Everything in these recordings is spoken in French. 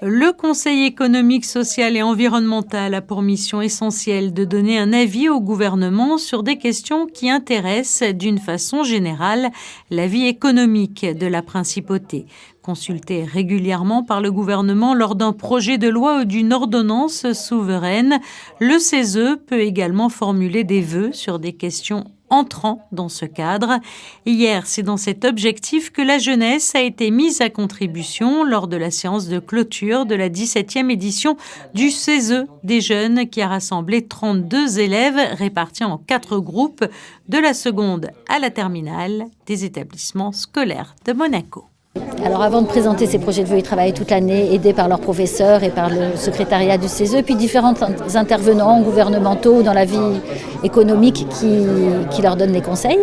Le Conseil économique, social et environnemental a pour mission essentielle de donner un avis au gouvernement sur des questions qui intéressent d'une façon générale la vie économique de la principauté. Consulté régulièrement par le gouvernement lors d'un projet de loi ou d'une ordonnance souveraine, le CESE peut également formuler des vœux sur des questions entrant dans ce cadre. Hier, c'est dans cet objectif que la jeunesse a été mise à contribution lors de la séance de clôture de la 17e édition du CESE des jeunes qui a rassemblé 32 élèves répartis en 4 groupes de la seconde à la terminale des établissements scolaires de Monaco. Alors avant de présenter ces projets de vœux, ils travaillent toute l'année, aidés par leurs professeurs et par le secrétariat du CESE, puis différents intervenants gouvernementaux dans la vie économique qui leur donnent des conseils.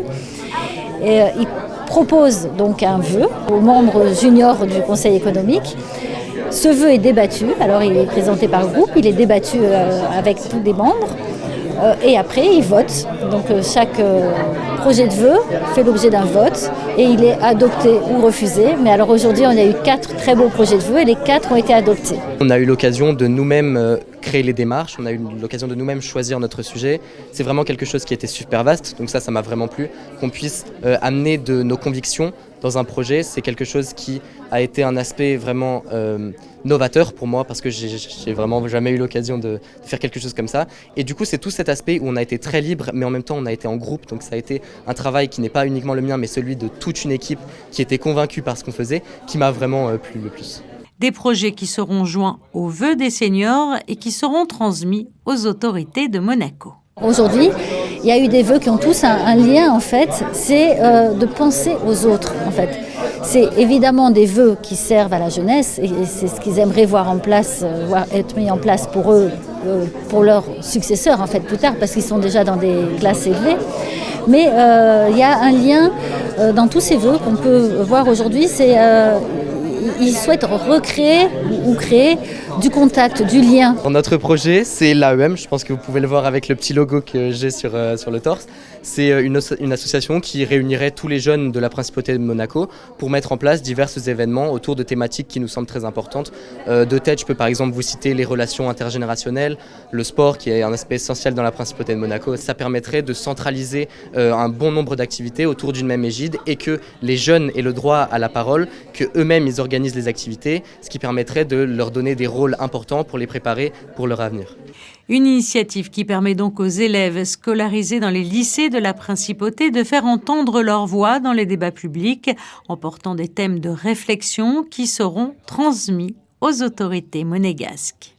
Et, ils proposent donc un vœu aux membres juniors du Conseil économique. Ce vœu est débattu, alors il est présenté par groupe, il est débattu avec tous les membres. Et après, ils votent. Donc chaque projet de vœu fait l'objet d'un vote et il est adopté ou refusé. Mais alors aujourd'hui, on a eu 4 très beaux projets de vœux et les 4 ont été adoptés. On a eu l'occasion de nous-mêmes créer les démarches, on a eu l'occasion de nous-mêmes choisir notre sujet. C'est vraiment quelque chose qui était super vaste, donc ça m'a vraiment plu. Qu'on puisse amener de nos convictions dans un projet, c'est quelque chose qui a été un aspect vraiment novateur pour moi parce que j'ai vraiment jamais eu l'occasion de faire quelque chose comme ça. Et du coup, c'est tout cet aspect où on a été très libre, mais en même temps, on a été en groupe. Donc ça a été un travail qui n'est pas uniquement le mien, mais celui de toute une équipe qui était convaincue par ce qu'on faisait, qui m'a vraiment plu le plus. Des projets qui seront joints aux vœux des seniors et qui seront transmis aux autorités de Monaco. Aujourd'hui, il y a eu des vœux qui ont tous un lien en fait, c'est de penser aux autres en fait. C'est évidemment des vœux qui servent à la jeunesse et c'est ce qu'ils aimeraient voir en place, voir être mis en place pour eux, pour leurs successeurs en fait plus tard parce qu'ils sont déjà dans des classes élevées. Mais il y a un lien dans tous ces vœux qu'on peut voir aujourd'hui, c'est ils souhaitent recréer ou créer du contact, du lien. Notre projet, c'est l'AEM, je pense que vous pouvez le voir avec le petit logo que j'ai sur le torse. C'est une association qui réunirait tous les jeunes de la principauté de Monaco pour mettre en place divers événements autour de thématiques qui nous semblent très importantes. De tête, je peux par exemple vous citer les relations intergénérationnelles, le sport qui est un aspect essentiel dans la principauté de Monaco. Ça permettrait de centraliser un bon nombre d'activités autour d'une même égide et que les jeunes aient le droit à la parole, qu'eux-mêmes ils organisent les activités, ce qui permettrait de leur donner des rôles importants pour les préparer pour leur avenir. Une initiative qui permet donc aux élèves scolarisés dans les lycées de la principauté de faire entendre leur voix dans les débats publics en portant des thèmes de réflexion qui seront transmis aux autorités monégasques.